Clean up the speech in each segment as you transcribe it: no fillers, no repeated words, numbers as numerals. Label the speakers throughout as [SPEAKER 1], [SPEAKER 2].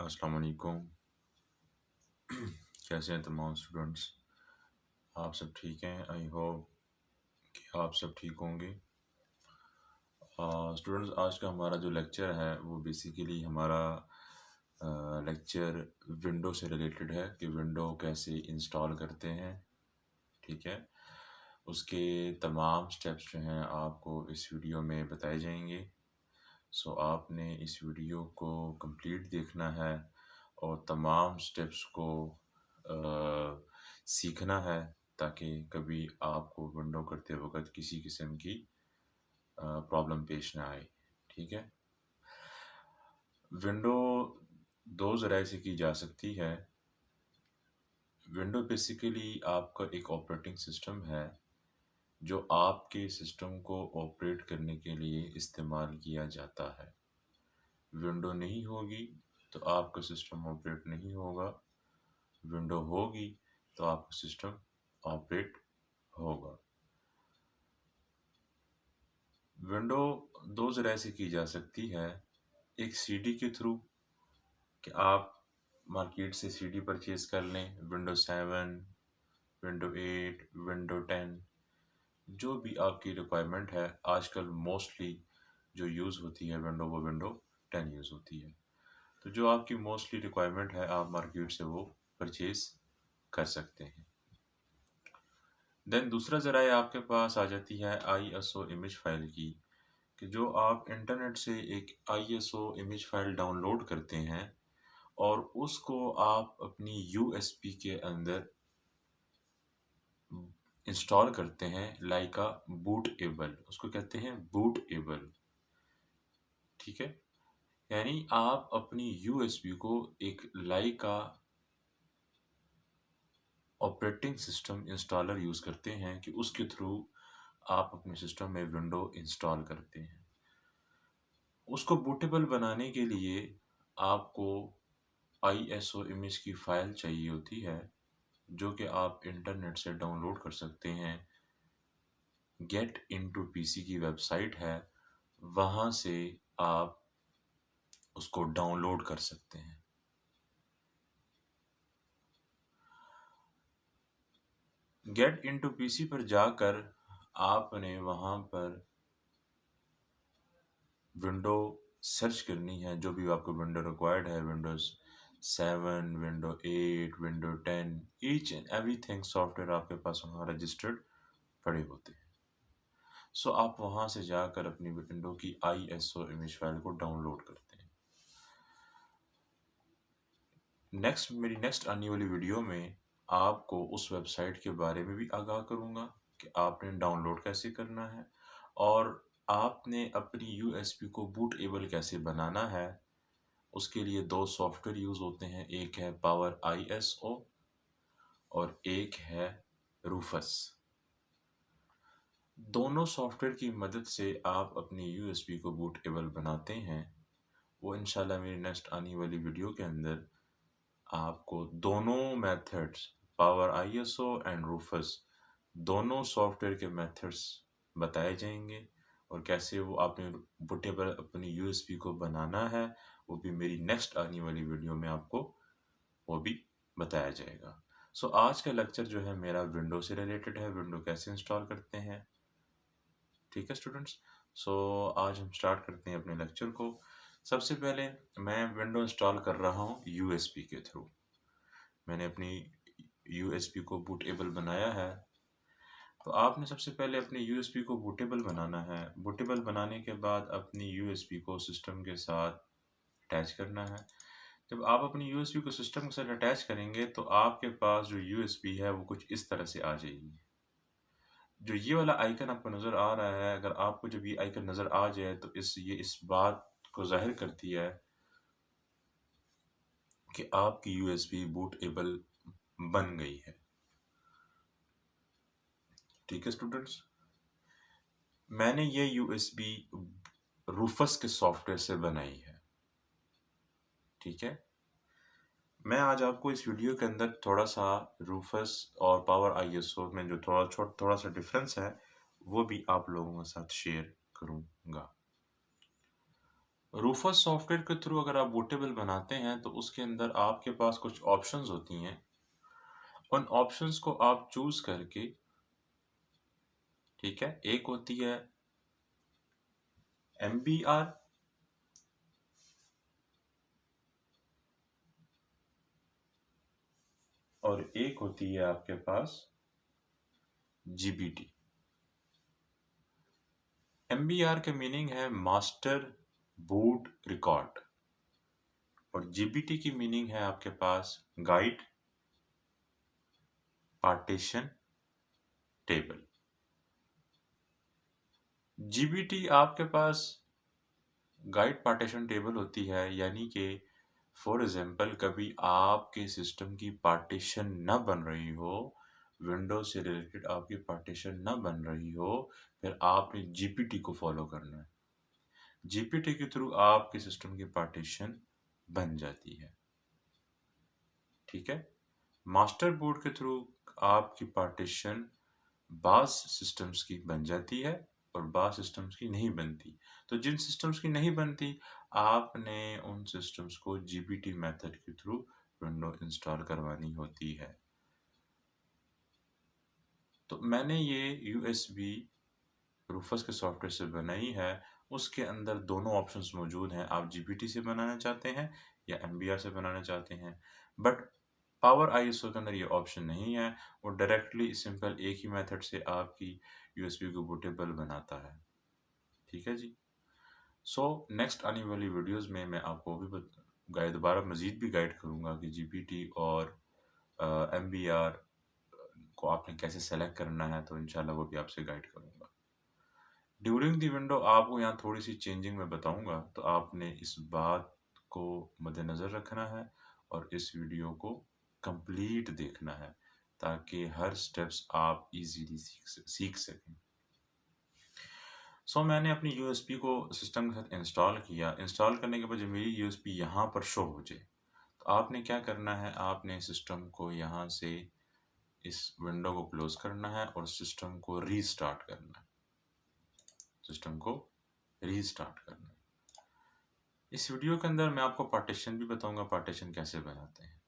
[SPEAKER 1] अस्सलाम वालेकुम। कैसे हैं तमाम स्टूडेंट्स? आप सब ठीक हैं? आई होप कि आप सब ठीक होंगे। स्टूडेंट्स, आज का हमारा जो लेक्चर है वो बेसिकली हमारा लेक्चर विंडो से रिलेटेड है कि विंडो कैसे इंस्टॉल करते हैं। ठीक है, उसके तमाम स्टेप्स जो हैं आपको इस वीडियो में बताए जाएंगे। सो आपने इस वीडियो को कंप्लीट देखना है और तमाम स्टेप्स को सीखना है ताकि कभी आपको विंडो करते वक्त किसी किस्म की प्रॉब्लम पेश ना आए। ठीक है, विंडो दो ज़राए से की जा सकती है। विंडो बेसिकली आपका एक ऑपरेटिंग सिस्टम है जो आपके सिस्टम को ऑपरेट करने के लिए इस्तेमाल किया जाता है। विंडो नहीं होगी तो आपका सिस्टम ऑपरेट नहीं होगा, विंडो होगी तो आपका सिस्टम ऑपरेट होगा। विंडो दो ज़राए से की जा सकती है। एक सीडी के थ्रू कि आप मार्केट से सीडी परचेज़ कर लें, विंडो 7, विंडो 8, विंडो 10, जो भी आपकी रिक्वायरमेंट है। आजकल मोस्टली जो यूज़ होती है विंडो, वो विंडो 10 यूज़ होती है। तो जो आपकी मोस्टली रिक्वायरमेंट है आप मार्केट से वो परचेज़ कर सकते हैं। देन दूसरा ज़राया आपके पास आ जाती है ISO इमेज फाइल की, कि जो आप इंटरनेट से एक ISO इमेज फाइल डाउनलोड करते हैं और उसको आप अपनी USB के अंदर इंस्टॉल करते हैं लाइक अ बूटेबल, उसको कहते हैं बूटेबल। ठीक है, यानी आप अपनी USB को एक लाइक अ ऑपरेटिंग सिस्टम इंस्टॉलर यूज़ करते हैं कि उसके थ्रू आप अपने सिस्टम में विंडो इंस्टॉल करते हैं। उसको बूटेबल बनाने के लिए आपको ISO इमेज की फ़ाइल चाहिए होती है, जो कि आप इंटरनेट से डाउनलोड कर सकते हैं। गेट इनटू PC की वेबसाइट है, वहाँ से आप उसको डाउनलोड कर सकते हैं। गेट इनटू PC पर जाकर आपने वहाँ पर विंडो सर्च करनी है, जो भी आपको विंडो रिक्वायर्ड है, Windows 7, window 8, window 10, each and everything software आपके पास वहाँ रजिस्टर्ड पड़े होते हैं। सो आप वहाँ से जाकर अपनी विंडो की ISO इमेज फाइल को डाउनलोड करते हैं। मेरी नेक्स्ट आने वाली वीडियो में आपको उस वेबसाइट के बारे में भी आगाह करूँगा कि आपने डाउनलोड कैसे करना है और आपने अपनी USB को बूटेबल कैसे बनाना है। उसके लिए दो सॉफ्टवेयर यूज़ होते हैं, एक है पावर ISO और एक है रूफस। दोनों सॉफ्टवेयर की मदद से आप अपनी USB को बूटेबल बनाते हैं। वो इंशाल्लाह मेरी नेक्स्ट आने वाली वीडियो के अंदर आपको दोनों methods, power ISO and Rufus, दोनों सॉफ्टवेयर के मेथड्स बताए जाएंगे और कैसे वो आपने बूटेबल अपनी USB को बनाना है, वो भी मेरी नेक्स्ट आने वाली वीडियो में आपको वो भी बताया जाएगा। सो आज का लेक्चर जो है मेरा विंडो से रिलेटेड है, विंडो कैसे इंस्टॉल करते हैं। ठीक है स्टूडेंट्स, सो आज हम स्टार्ट करते हैं अपने लेक्चर को। सबसे पहले मैं विंडो इंस्टॉल कर रहा हूँ USB के थ्रू। मैंने अपनी USB को बूटेबल बनाया है। तो आपने सबसे पहले अपनी USB को बूटेबल बनाना है। बूटेबल बनाने के बाद अपनी USB को सिस्टम के साथ अटैच करना है। जब आप अपनी USB को सिस्टम के साथ अटैच करेंगे तो आपके पास जो USB है वो कुछ इस तरह से आ जाएगी। जो ये वाला आइकन आपको नज़र आ रहा है, अगर आपको जब ये आइकन नज़र आ जाए तो ये इस बात को ज़ाहिर करती है कि आपकी USB बूटेबल बन गई है। ठीक है स्टूडेंट्स, मैंने ये USB रूफस के सॉफ्टवेयर से बनाई है। ठीक है, मैं आज आपको इस वीडियो के अंदर थोड़ा सा रूफस और पावर ISO में जो थोड़ा सा डिफरेंस है वो भी आप लोगों के साथ शेयर करूँगा। रूफस सॉफ्टवेयर के थ्रू अगर आप बूटेबल बनाते हैं तो उसके अंदर आपके पास कुछ ऑप्शंस होती हैं। उन ऑप्शंस को आप चूज करके, ठीक है, एक होती है MBR और एक होती है आपके पास GBT। MBR के मीनिंग है मास्टर बूट रिकॉर्ड और GBT की मीनिंग है आपके पास गाइड पार्टीशन टेबल। GBT आपके पास गाइड पार्टीशन टेबल होती है, यानी कि फॉर एग्जांपल कभी आपके सिस्टम की पार्टीशन न बन रही हो, विंडोज से रिलेटेड आपकी पार्टीशन न बन रही हो, फिर आपने GPT को फॉलो करना है। GPT के थ्रू आपके सिस्टम की पार्टीशन बन जाती है, ठीक है। मास्टर बोर्ड के थ्रू आपकी पार्टीशन बाज सिस्टम्स की बन जाती है और बाज सिस्टम्स की नहीं बनती। तो जिन सिस्टम्स की नहीं बनती, आपने उन सिस्टम्स को GPT मेथड के थ्रू विंडो इंस्टॉल करवानी होती है। तो मैंने ये USB रूफस के सॉफ्टवेयर से बनाई है। उसके अंदर दोनों ऑप्शंस मौजूद हैं, आप GPT से बनाना चाहते हैं या MBR से बनाना चाहते हैं। बट पावर ISO के अंदर ये ऑप्शन नहीं है, वो डायरेक्टली सिंपल एक ही मेथड से आपकी USB को बूटेबल बनाता है, ठीक है जी। सो नेक्स्ट आने वाली वीडियोस में मैं आपको भी गाइड दोबारा मज़ीद भी गाइड करूँगा कि GPT और MBR को आपने कैसे सेलेक्ट करना है, तो इंशाल्लाह वो भी आपसे गाइड करूँगा। ड्यूरिंग दी विंडो आपको यहाँ थोड़ी सी चेंजिंग मैं बताऊँगा, तो आपने इस बात को मद्देनज़र रखना है और इस वीडियो को कंप्लीट देखना है ताकि हर स्टेप्स आप इजीली सीख सकें। सो मैंने अपनी USB को सिस्टम के साथ इंस्टॉल किया। इंस्टॉल करने के बाद जब मेरी USB यहाँ पर शो हो जाए, तो आपने क्या करना है, आपने सिस्टम को यहाँ से इस विंडो को क्लोज करना है और सिस्टम को रीस्टार्ट करना है। सिस्टम को रीस्टार्ट करना है। इस वीडियो के अंदर मैं आपको पार्टीशन भी बताऊंगा, पार्टीशन कैसे बनाते हैं।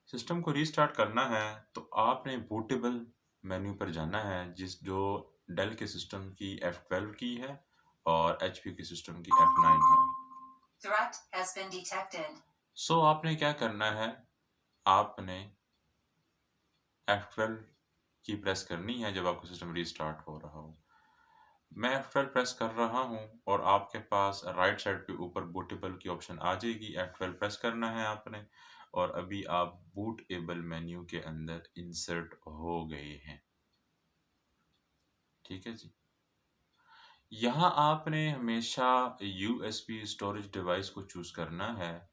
[SPEAKER 1] सिस्टम को रीस्टार्ट करना है तो आपने बूटेबल मेन्यू पर जाना है, जो डेल के सिस्टम की F12 की है और HP की सिस्टम की F9 है। Threat has been detected. सो आपने क्या करना है, आपने F12 की प्रेस करनी है जब आपका सिस्टम रीस्टार्ट हो रहा हो। मैं F12 प्रेस कर रहा हूं और आपके पास राइट साइड पे ऊपर बूटेबल की ऑप्शन आ जाएगी। F12 प्रेस करना है आपने और अभी आप बूटेबल मेन्यू के अंदर इंसर्ट हो गए हैं, ठीक है जी। यहाँ आपने हमेशा USB स्टोरेज डिवाइस को चूज करना है।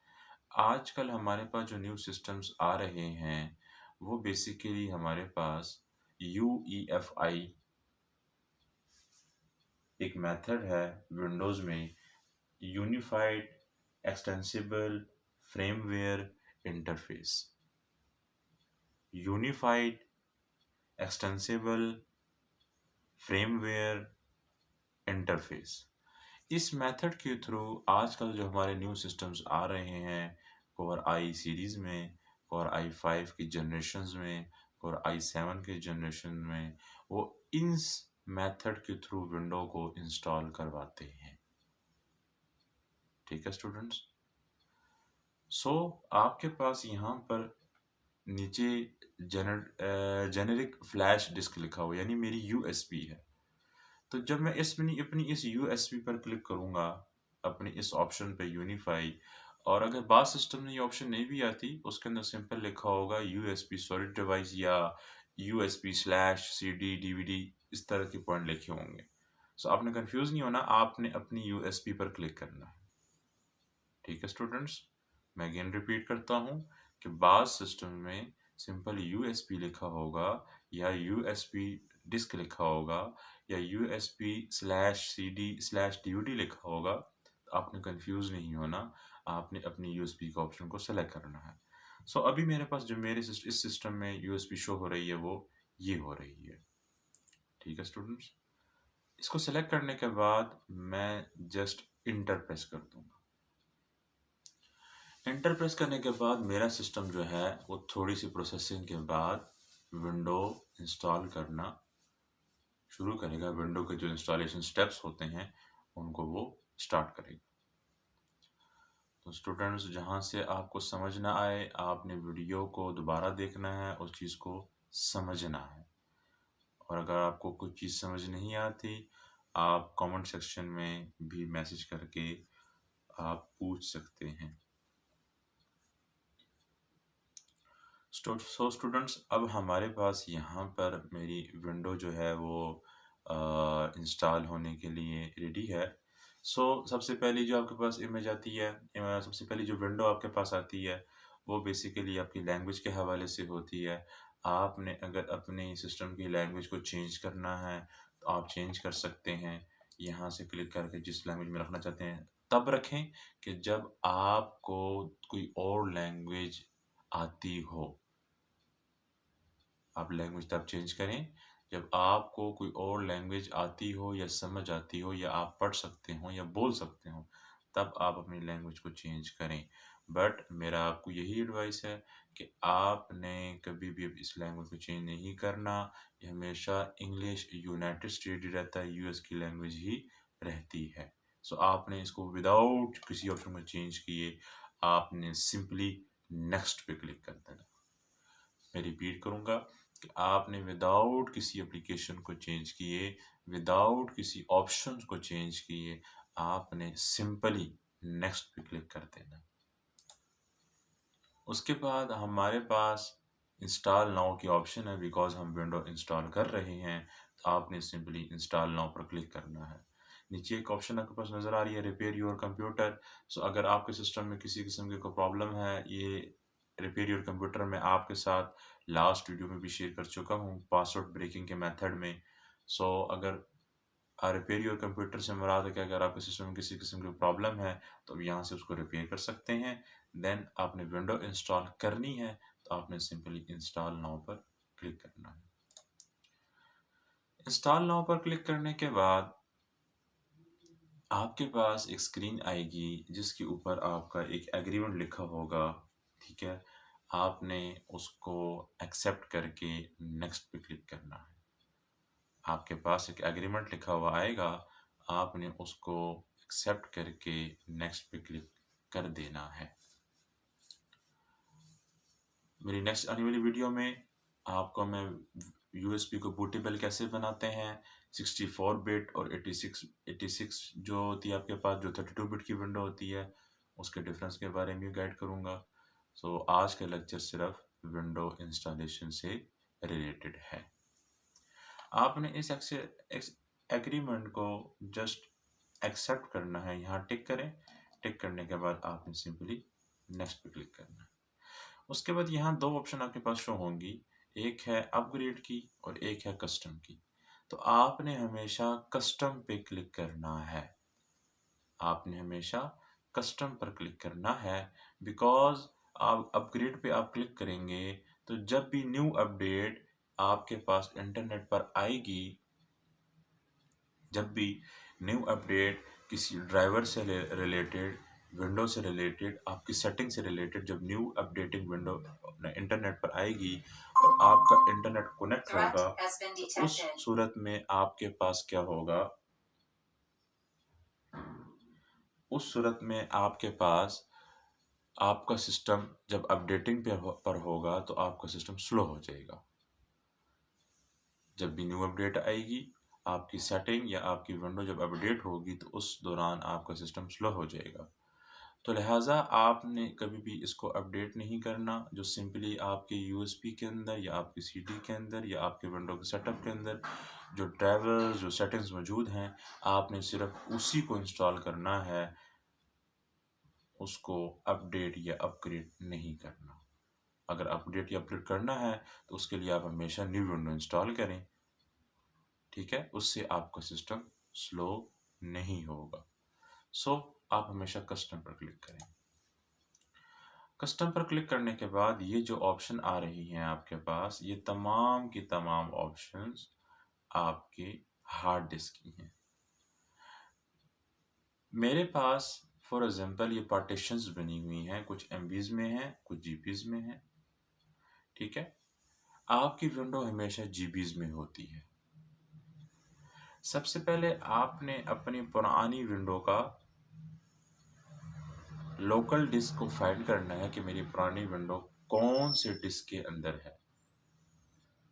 [SPEAKER 1] आजकल हमारे पास जो न्यू सिस्टम्स आ रहे हैं वो बेसिकली हमारे पास UEFI एक मेथड है विंडोज में, unified extensible firmware interface. Unified extensible firmware interface, इस मेथड के थ्रू आजकल जो हमारे न्यू सिस्टम्स आ रहे हैं कोर आई सीरीज में, कोर i5 की जनरेशन्स में, कोर i7 के जनरेशन में, वो इन मेथड के थ्रू विंडो को इंस्टॉल करवाते हैं, ठीक है स्टूडेंट्स। सो आपके पास यहाँ पर नीचे जेनेरिक फ्लैश डिस्क लिखा हुआ, यानी मेरी USB है। तो जब मैं अपनी इस USB पर क्लिक करूँगा, अपनी इस ऑप्शन पे यूनिफाई, और अगर बात सिस्टम में ये ऑप्शन नहीं भी आती, उसके अंदर सिंपल लिखा होगा USB स्टोरेज डिवाइस या USB/CD DVD, इस तरह के पॉइंट लिखे होंगे। सो आपने कंफ्यूज नहीं होना, आपने अपनी USB पर क्लिक करना है, ठीक है स्टूडेंट्स। मैं अगेन रिपीट करता हूँ कि बाज सिस्टम में सिंपल USB लिखा होगा या USB डिस्क लिखा होगा या USB/CD/DVD लिखा होगा, तो आपने कंफ्यूज नहीं होना, आपने अपनी USB का ऑप्शन को सेलेक्ट करना है। सो अभी मेरे पास जो इस सिस्टम में USB शो हो रही है वो ये हो रही है, ठीक है स्टूडेंट्स। इसको सेलेक्ट करने के बाद मैं जस्ट इंटर प्रेस कर दूंगा। इंटर प्रेस करने के बाद मेरा सिस्टम जो है वो थोड़ी सी प्रोसेसिंग के बाद विंडो इंस्टॉल करना शुरू करेगा। विंडो के जो इंस्टॉलेशन स्टेप्स होते हैं उनको वो स्टार्ट करेगा। तो स्टूडेंट्स, जहाँ से आपको समझ ना आए, आपने वीडियो को दोबारा देखना है, उस चीज़ को समझना है। और अगर आपको कोई चीज़ समझ नहीं आती, आप कमेंट सेक्शन में भी मैसेज करके आप पूछ सकते हैं। सो स्टूडेंट्स, अब हमारे पास यहाँ पर मेरी विंडो जो है वो इंस्टॉल होने के लिए रेडी है। सबसे पहली जो आपके पास इमेज आती है, सबसे पहली जो विंडो आपके पास आती है वो बेसिकली आपकी लैंग्वेज के हवाले से होती है। आपने अगर अपने सिस्टम की लैंग्वेज को चेंज करना है तो आप चेंज कर सकते हैं। यहाँ से क्लिक करके जिस लैंग्वेज में रखना चाहते हैं तब रखें कि जब आपको कोई और लैंग्वेज आती हो। आप लैंग्वेज तब चेंज करें जब आपको कोई और लैंग्वेज आती हो या समझ आती हो या आप पढ़ सकते हो या बोल सकते हो, तब आप अपनी लैंग्वेज को चेंज करें। बट मेरा आपको यही एडवाइस है कि आपने कभी भी इस लैंग्वेज को चेंज नहीं करना। ये हमेशा इंग्लिश यूनाइटेड स्टेट ही रहता है, यूएस की लैंग्वेज ही रहती है। आपने इसको विदाउट किसी ऑप्शन को चेंज किए आपने सिंपली नेक्स्ट पे क्लिक कर देना। मैं रिपीट करूंगा कि आपने विदाउट किसी एप्लीकेशन को चेंज किए, विदाउट किसी ऑप्शंस को चेंज किए, आपने सिंपली नेक्स्ट पे क्लिक कर देना। उसके बाद हमारे पास इंस्टॉल नाउ की ऑप्शन है। बिकॉज हम विंडो इंस्टॉल कर रहे हैं तो आपने सिंपली इंस्टॉल नाउ पर क्लिक करना है। नीचे एक ऑप्शन आपके पास नज़र आ रही है, रिपेयर योर कंप्यूटर। अगर आपके सिस्टम में किसी किस्म की कोई प्रॉब्लम है, ये रिपेयर योर कंप्यूटर में आपके साथ लास्ट वीडियो में भी शेयर कर चुका हूँ पासवर्ड ब्रेकिंग के मेथड में। अगर रिपेयर योर कंप्यूटर से मुराद है कि अगर आपके सिस्टम में किसी किस्म की प्रॉब्लम है तो अब यहाँ से उसको रिपेयर कर सकते हैं। देन आपने विंडो इंस्टॉल करनी है तो आपने सिंपली इंस्टॉल नाउ पर क्लिक करना है। इंस्टॉल नाउ पर क्लिक करने के बाद आपके पास एक स्क्रीन आएगी जिसके ऊपर आपका एक एग्रीमेंट लिखा होगा। ठीक है, आपने उसको एक्सेप्ट करके नेक्स्ट पे क्लिक करना है। आपके पास एक एग्रीमेंट लिखा हुआ आएगा, आपने उसको एक्सेप्ट करके नेक्स्ट पे क्लिक कर देना है। मेरी नेक्स्ट आने वाली वीडियो में आपको मैं यूएसबी को बूटेबल कैसे बनाते हैं, 64 बिट और 86 जो होती है आपके पास, जो 32 बिट की विंडो होती है, उसके डिफरेंस के बारे में गाइड करूँगा। आज का लेक्चर सिर्फ विंडो इंस्टॉलेशन से रिलेटेड है। आपने इस एग्रीमेंट को जस्ट एक्सेप्ट करना है। यहाँ टिक करें। टिक करने के बाद आपने सिंपली नेक्स्ट पे क्लिक करना है। उसके बाद यहाँ दो ऑप्शन आपके पास शो होंगी, एक है अपग्रेड की और एक है कस्टम की। तो आपने हमेशा कस्टम पे क्लिक करना है। आपने हमेशा कस्टम पर क्लिक करना है। बिकॉज आप अपग्रेड पे आप क्लिक करेंगे तो जब भी न्यू अपडेट आपके पास इंटरनेट पर आएगी, जब भी न्यू अपडेट किसी ड्राइवर से रिलेटेड, विंडो से रिलेटेड, आपकी सेटिंग से रिलेटेड, जब न्यू अपडेटिंग विंडो इंटरनेट पर आएगी और आपका इंटरनेट कनेक्ट होगा, तो उस सूरत में आपके पास क्या होगा, उस सूरत में आपके पास आपका सिस्टम जब अपडेटिंग पर होगा तो आपका सिस्टम स्लो हो जाएगा। जब भी न्यू अपडेट आएगी, आपकी सेटिंग या आपकी विंडो जब अपडेट होगी तो उस दौरान आपका सिस्टम स्लो हो जाएगा। तो लिहाजा आपने कभी भी इसको अपडेट नहीं करना। जो सिंपली आपके यूएसबी के अंदर या आपकी सीडी के अंदर या आपके विंडो के सेटअप के अंदर जो ड्राइवर्स, जो सेटिंग्स मौजूद हैं, आपने सिर्फ उसी को इंस्टॉल करना है, उसको अपडेट या अपग्रेड नहीं करना। अगर अपडेट या अपग्रेड करना है तो उसके लिए आप हमेशा न्यू विंडो इंस्टॉल करें। ठीक है, उससे आपका सिस्टम स्लो नहीं होगा। आप हमेशा कस्टम पर क्लिक करें। कस्टम पर क्लिक करने के बाद ये जो ऑप्शन आ रही हैं आपके पास, ये तमाम की तमाम ऑप्शंस आपके हार्ड डिस्क की हैं। मेरे पास फॉर एग्जांपल ये पार्टीशंस बनी हुई हैं, कुछ एमबीज में हैं, कुछ जीबीज में हैं। ठीक है, आपकी विंडो हमेशा जीबीज में होती है। सबसे पहले आपने अपनी पुरानी विंडो का लोकल डिस्क को फाइंड करना है कि मेरी पुरानी विंडो कौन से डिस्क के अंदर है,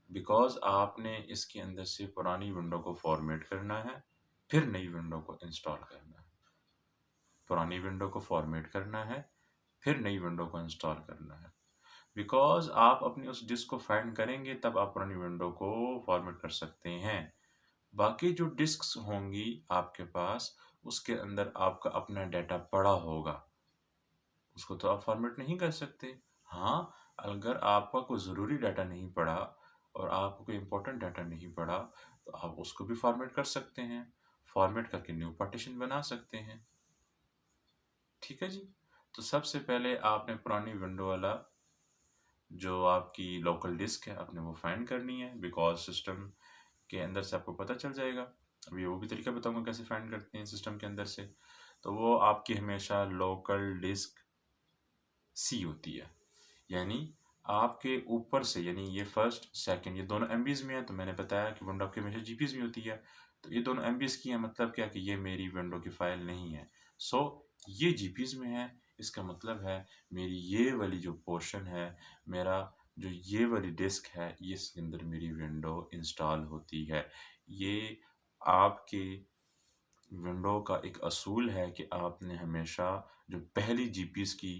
[SPEAKER 1] बिकॉज आपने इसके अंदर से पुरानी विंडो को फॉर्मेट करना है, फिर नई विंडो को इंस्टॉल करना है। पुरानी विंडो को फॉर्मेट करना है, फिर नई विंडो को इंस्टॉल करना है। बिकॉज आप अपनी उस डिस्क को फाइंड करेंगे तब आप पुरानी विंडो को फॉर्मेट कर सकते हैं। बाकी जो डिस्क्स होंगी आपके पास, उसके अंदर आपका अपना डाटा पड़ा होगा, उसको तो आप फॉर्मेट नहीं कर सकते। हाँ, अगर आपका कोई ज़रूरी डाटा नहीं पड़ा और आपको कोई इम्पोर्टेंट डाटा नहीं पड़ा तो आप उसको भी फॉर्मेट कर सकते हैं, फॉर्मेट करके न्यू पार्टीशन बना सकते हैं। ठीक है जी। तो सबसे पहले आपने पुरानी विंडो वाला जो आपकी लोकल डिस्क है आपने वो फाइंड करनी है, बिकॉज सिस्टम के अंदर से आपको पता चल जाएगा। अभी वो भी तरीका बताऊंगा कैसे फाइंड करते हैं सिस्टम के अंदर से। तो वो आपकी हमेशा लोकल डिस्क सी होती है, यानी आपके ऊपर से, यानी ये फर्स्ट सेकंड ये दोनों एमबीज में है। तो मैंने बताया कि विंडो आपकी हमेशा जीपीज में होती है, तो ये दोनों एमबीज की है, मतलब क्या कि ये मेरी विंडो की फाइल नहीं है। सो ये जीपीज में है, इसका मतलब है मेरी ये वाली जो पोर्शन है, मेरा जो ये वाली डिस्क है, ये इसके अंदर मेरी विंडो इंस्टॉल होती है। ये आपके विंडो का एक असूल है कि आपने हमेशा जो पहली जीपीस की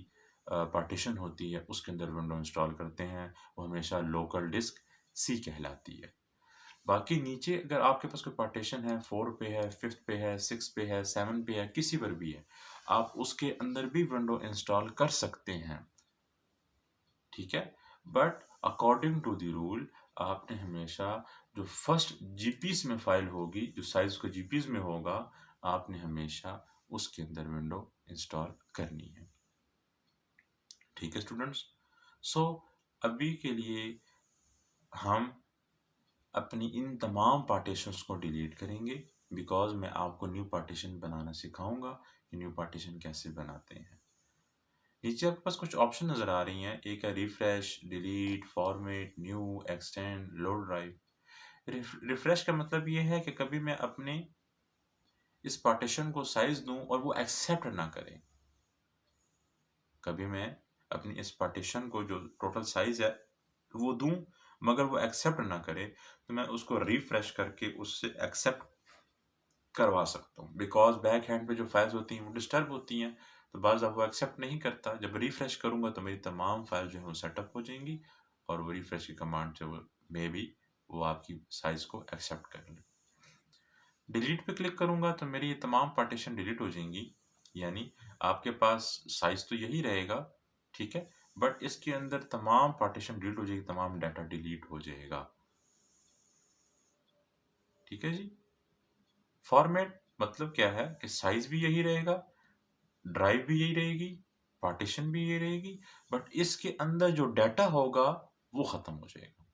[SPEAKER 1] पार्टीशन होती है उसके अंदर विंडो इंस्टॉल करते हैं, वो हमेशा लोकल डिस्क सी कहलाती है। बाकी नीचे अगर आपके पास कोई पार्टीशन है, 4 पे है, 5th पे है, 6 पे है, 7 पे है, किसी पर भी है, आप उसके अंदर भी विंडो इंस्टॉल कर सकते हैं। ठीक है, but according to the rule आपने हमेशा जो फर्स्ट जीपीस में फाइल होगी, जो साइज को जीपीस में होगा, आपने हमेशा उसके अंदर विंडो इंस्टॉल करनी है। ठीक है स्टूडेंट्स। सो अभी के लिए हम अपनी इन तमाम पार्टीशंस को डिलीट करेंगे, बिकॉज मैं आपको न्यू पार्टीशन बनाना सिखाऊंगा कि न्यू पार्टीशन कैसे बनाते हैं। नीचे आपके पास कुछ ऑप्शन नज़र आ रही हैं, एक है refresh, delete, format, new, extend, load drive. Refresh का मतलब ये है कि कभी मैं अपने इस पार्टीशन को साइज दूं और वो एक्सेप्ट ना करे। कभी मैं अपनी इस पार्टीशन को जो टोटल साइज है वो दूं मगर वो एक्सेप्ट ना करे, तो मैं उसको रिफ्रेश करके उससे एक्सेप्ट करवा सकता हूँ। बिकॉज बैक हैंड पे जो फाइल्स होती हैं वो डिस्टर्ब होती हैं, तो बाज़ आप वो एक्सेप्ट नहीं करता। जब रिफ्रेश करूँगा तो मेरी तमाम फाइल जो है वो सेटअप हो जाएंगी और वो रिफ्रेश की कमांड से वो मे बी वो आपकी साइज को एक्सेप्ट कर ले। डिलीट पे क्लिक करूँगा तो मेरी ये तमाम पार्टीशन डिलीट हो जाएंगी, यानी आपके पास साइज तो यही रहेगा, ठीक है, बट इसके अंदर तमाम पार्टीशन डिलीट हो जाएगी, तमाम डाटा डिलीट हो जाएगा। ठीक है जी। फॉर्मेट मतलब क्या है कि साइज भी यही रहेगा, ड्राइव भी यही रहेगी, पार्टीशन भी यही रहेगी, बट इसके अंदर जो डाटा होगा वो खत्म हो जाएगा।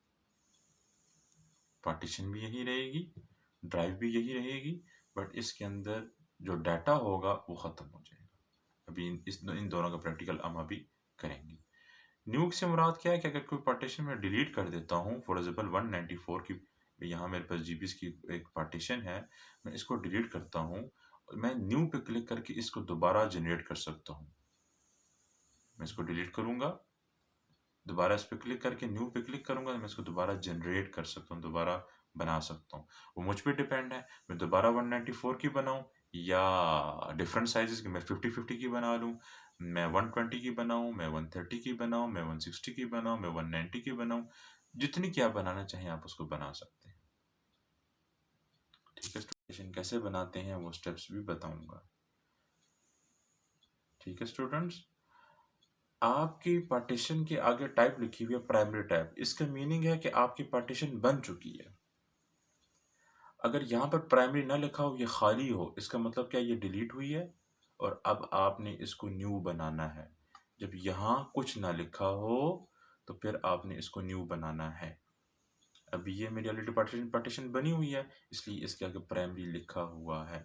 [SPEAKER 1] पार्टीशन भी यही रहेगी, ड्राइव भी यही रहेगी, बट इसके अंदर जो डाटा होगा वो खत्म हो जाएगा। अभी इन दोनों का प्रैक्टिकल हम अभी करेंगे। न्यूक से मुराद क्या है कि अगर कोई पार्टीशन में डिलीट कर देता हूँ, फॉर एग्जाम्पल 194 की, यहाँ मेरे पास जीबीज की एक पार्टीशन है, मैं इसको डिलीट करता हूँ, मैं न्यू पे क्लिक करके इसको दोबारा जनरेट कर सकता हूँ। मैं इसको डिलीट करूँगा, दोबारा इस पर क्लिक करके न्यू पे क्लिक करूँगा, मैं इसको दोबारा जनरेट कर सकता हूँ, दोबारा बना सकता हूँ। वो मुझ पर डिपेंड है, मैं दोबारा 194 की बनाऊँ या डिफरेंट साइजेस की, मैं 50-50 की बना लूँ, मैं 120 की बनाऊँ, मैं 130 की बनाऊँ, मैं 160 की बनाऊँ, मैं 190 की बनाऊँ, जितनी की आप बनाना चाहें आप उसको बना सकते हैं। ठीक है, स्टूडेंट कैसे बनाते हैं वो स्टेप्स भी बताऊंगा। ठीक है स्टूडेंट्स, आपकी पार्टीशन के आगे टाइप लिखी हुई है प्राइमरी टाइप, इसका मीनिंग है कि आपकी पार्टीशन बन चुकी है। अगर यहाँ पर प्राइमरी ना लिखा हो, ये खाली हो, इसका मतलब क्या, ये डिलीट हुई है और अब आपने इसको न्यू बनाना है। जब यहाँ कुछ ना लिखा हो तो फिर आपने इसको न्यू बनाना है। अभी ये मेरी ऑलरेडी पार्टीशन पार्टीशन बनी हुई है, इसलिए इसके आगे प्राइमरी लिखा हुआ है।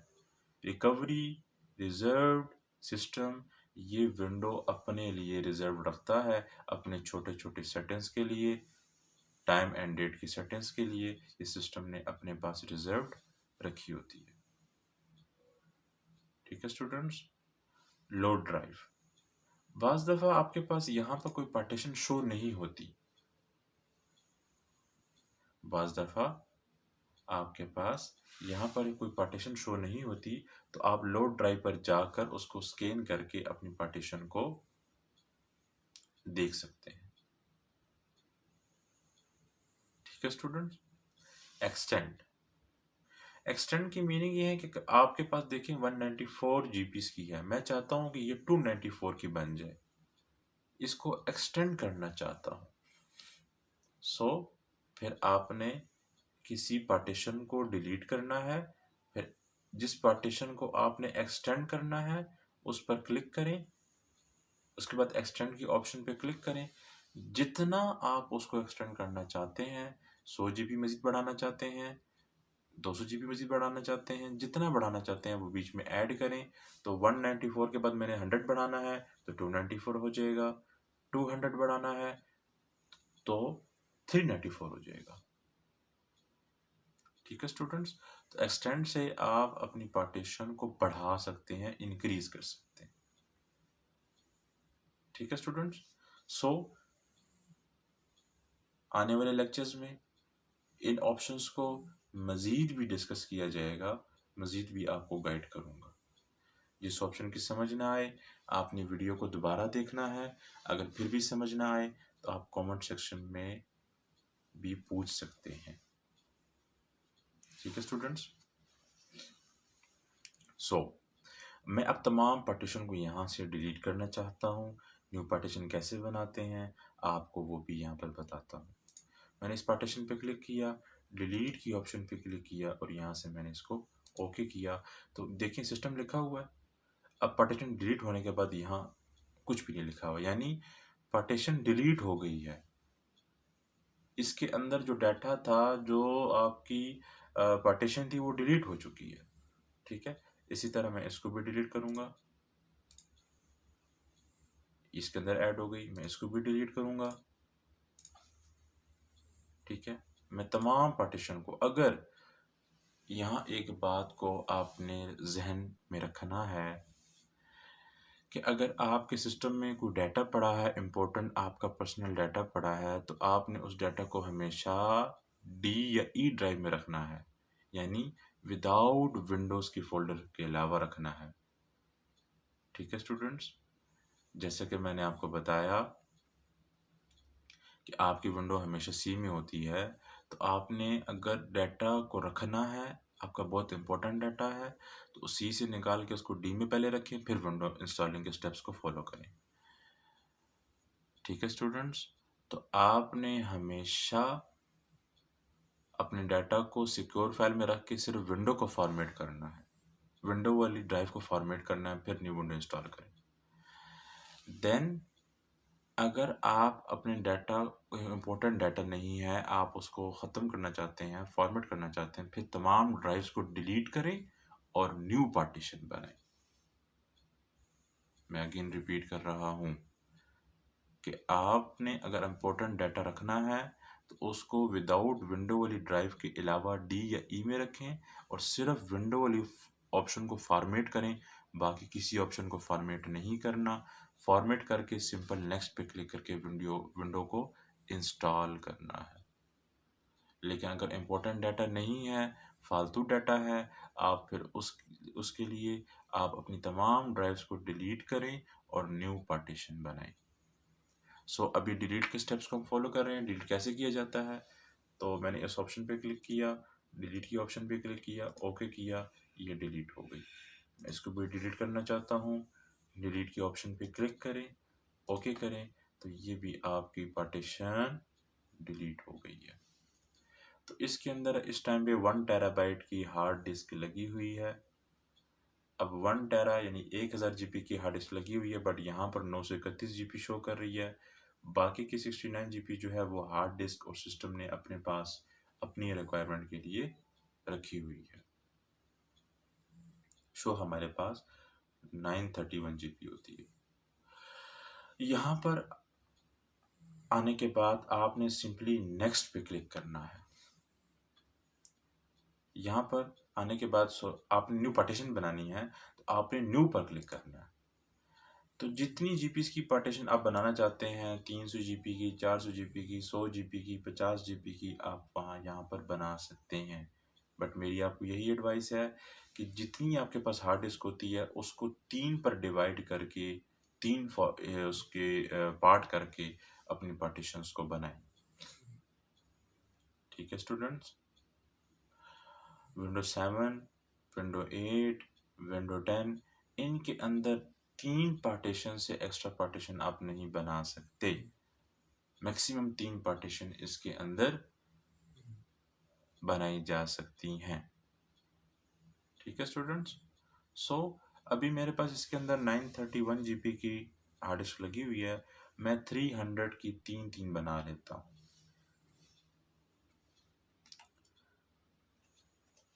[SPEAKER 1] रिकवरी रिजर्व्ड सिस्टम, ये विंडो अपने लिए रिजर्व रखता है, अपने छोटे छोटे सेटिंग्स के लिए, टाइम एंड डेट की सेटिंग्स के लिए ये सिस्टम ने अपने पास रिजर्व्ड रखी होती है। ठीक है स्टूडेंट्स। लोड ड्राइव, बाज़ दफ़ा आपके पास यहाँ पर कोई पार्टीशन शो नहीं होती, बाज़ दफ़ा आपके पास यहाँ पर कोई पार्टीशन शो नहीं होती, तो आप लोड ड्राइव पर जाकर उसको स्कैन करके अपनी पार्टीशन को देख सकते हैं। ठीक है स्टूडेंट्स। एक्सटेंड, एक्सटेंड की मीनिंग ये है कि आपके पास देखिए 194 जीबी की है, मैं चाहता हूँ कि ये 294 की बन जाए, इसको एक्सटेंड करना चाहता हूँ। सो फिर आपने किसी पार्टीशन को डिलीट करना है, फिर जिस पार्टीशन को आपने एक्सटेंड करना है उस पर क्लिक करें, उसके बाद एक्सटेंड की ऑप्शन पे क्लिक करें। जितना आप उसको एक्सटेंड करना चाहते हैं, 100 जीबी मजीद बढ़ाना चाहते हैं, 200 जीबी मजीद बढ़ाना चाहते हैं, जितना बढ़ाना चाहते हैं वो बीच में ऐड करें। तो 194 के बाद मैंने 100 बढ़ाना है तो 294 हो जाएगा, 200 बढ़ाना है तो 394 हो जाएगा। ठीक है स्टूडेंट्स। तो एक्सटेंड से आप अपनी पार्टीशन को बढ़ा सकते हैं, इंक्रीज कर सकते हैं। ठीक है स्टूडेंट्स। सो आने वाले लेक्चर्स में इन ऑप्शंस को मज़ीद भी डिस्कस किया जाएगा, मज़ीद भी आपको गाइड करूँगा। जिस ऑप्शन की समझ ना आए आपने वीडियो को दोबारा देखना है, अगर फिर भी समझ ना आए तो आप कमेंट सेक्शन में भी पूछ सकते हैं। ठीक है स्टूडेंट्स। सो मैं अब तमाम पार्टीशन को यहाँ से डिलीट करना चाहता हूँ। न्यू पार्टीशन कैसे बनाते हैं आपको वो भी यहाँ पर बताता हूँ। मैंने इस पार्टीशन पे क्लिक किया, डिलीट की ऑप्शन पे क्लिक किया और यहाँ से मैंने इसको ओके किया। तो देखिए सिस्टम लिखा हुआ है। अब पार्टीशन डिलीट होने के बाद यहाँ कुछ भी नहीं लिखा हुआ, यानी पार्टीशन डिलीट हो गई है। इसके अंदर जो डाटा था, जो आपकी पार्टीशन थी वो डिलीट हो चुकी है। ठीक है, इसी तरह मैं इसको भी डिलीट करूँगा, इसके अंदर ऐड हो गई, मैं इसको भी डिलीट करूँगा। ठीक है, मैं तमाम पार्टीशन को, अगर यहाँ एक बात को आपने जहन में रखना है कि अगर आपके सिस्टम में कोई डाटा पड़ा है, इम्पोर्टेंट आपका पर्सनल डाटा पड़ा है, तो आपने उस डाटा को हमेशा डी या ई ड्राइव में रखना है, यानी विदाउट विंडोज़ की फोल्डर के अलावा रखना है। ठीक है स्टूडेंट्स। जैसे कि मैंने आपको बताया कि आपकी विंडो हमेशा सी में होती है, तो आपने अगर डाटा को रखना है, आपका बहुत इंपॉर्टेंट डाटा है, तो सी से निकाल के उसको डी में पहले रखें, फिर विंडो इंस्टॉलिंग के स्टेप्स को फॉलो करें। ठीक है स्टूडेंट्स। तो आपने हमेशा अपने डाटा को सिक्योर फाइल में रख के सिर्फ विंडो को फॉर्मेट करना है, विंडो वाली ड्राइव को फॉर्मेट करना है, फिर न्यू विंडो इंस्टॉल करें। देन अगर आप अपने डाटा, इम्पोर्टेंट डाटा नहीं है, आप उसको ख़त्म करना चाहते हैं, फॉर्मेट करना चाहते हैं, फिर तमाम ड्राइव्स को डिलीट करें और न्यू पार्टीशन बनाएं। मैं अगेन रिपीट कर रहा हूँ कि आपने अगर इम्पोर्टेंट डाटा रखना है तो उसको विदाउट विंडो वाली ड्राइव के अलावा डी या ई में रखें और सिर्फ विंडो वाली ऑप्शन को फॉर्मेट करें, बाकी किसी ऑप्शन को फॉर्मेट नहीं करना। फॉर्मेट करके सिंपल नेक्स्ट पे क्लिक करके विंडो को इंस्टॉल करना है। लेकिन अगर इम्पोर्टेंट डाटा नहीं है, फालतू डाटा है, आप फिर उसके लिए आप अपनी तमाम ड्राइव्स को डिलीट करें और न्यू पार्टीशन बनाएं। सो अभी डिलीट के स्टेप्स को हम फॉलो कर रहे हैं। डिलीट कैसे किया जाता है, तो मैंने इस ऑप्शन पे क्लिक किया, डिलीट की ऑप्शन पे क्लिक किया, ओके किया, ये डिलीट हो गई। मैं इसको भी डिलीट करना चाहता हूँ, डिलीट की ऑप्शन पे क्लिक करें, ओके करें, तो ये भी आपकी पार्टीशन डिलीट हो गई है। तो इसके अंदर इस टाइम पे 1 टेराबाइट की हार्ड डिस्क लगी हुई है। अब 1 टेरा यानी 1000 जीबी की हार्ड डिस्क लगी हुई है, बट यहाँ पर 931 जीबी शो कर रही है। बाकी की 69 जीबी जो है वो हार्ड डिस्क और सिस्टम ने अपने पास अपनी रिक्वायरमेंट के लिए रखी हुई है। सो हमारे पास 931 जीबी होती है। यहाँ पर आने के बाद आपने सिंपली नेक्स्ट पे क्लिक करना है। यहाँ पर आने के बाद आपने न्यू पार्टीशन बनानी है, तो आपने न्यू पर क्लिक करना है। तो जितनी जीपीस की पार्टीशन आप बनाना चाहते हैं, 300 जीबी की, 400 जीबी की, 100 जीबी की, 50 जीबी की, आप वहाँ यहाँ पर बना सकते हैं। बट मेरी आपको यही एडवाइस है कि जितनी आपके पास हार्ड डिस्क होती है उसको 3 पर डिवाइड करके, उसके पार्ट करके अपनी पार्टीशंस को बनाएं। ठीक है स्टूडेंट्स, विंडो 7, विंडो 8, विंडो 10, इनके अंदर 3 पार्टीशन से एक्स्ट्रा पार्टीशन आप नहीं बना सकते। मैक्सिमम 3 पार्टीशन इसके अंदर बनाई जा सकती हैं। ठीक है स्टूडेंट्स, सो अभी मेरे पास इसके अंदर 931 जीबी की हार्ड डिस्क लगी हुई है। मैं 300 की 3 बना लेता हूँ।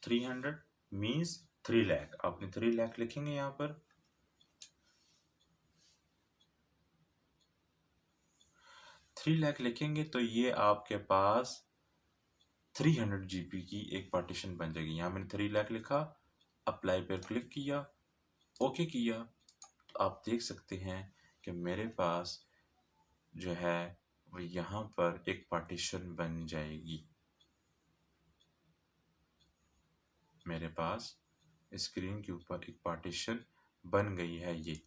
[SPEAKER 1] 300 मीन्स 3 लाख। आपने 3 लाख लिखेंगे यहाँ पर। 3 लाख लिखेंगे तो ये आपके पास 300 जीबी की एक पार्टीशन बन जाएगी। यहाँ मैंने 3 लाख लिखा, अप्लाई पर क्लिक किया, ओके किया, तो आप देख सकते हैं कि मेरे पास जो है वो यहाँ पर एक पार्टीशन बन जाएगी। मेरे पास स्क्रीन के ऊपर एक पार्टीशन बन गई है। ये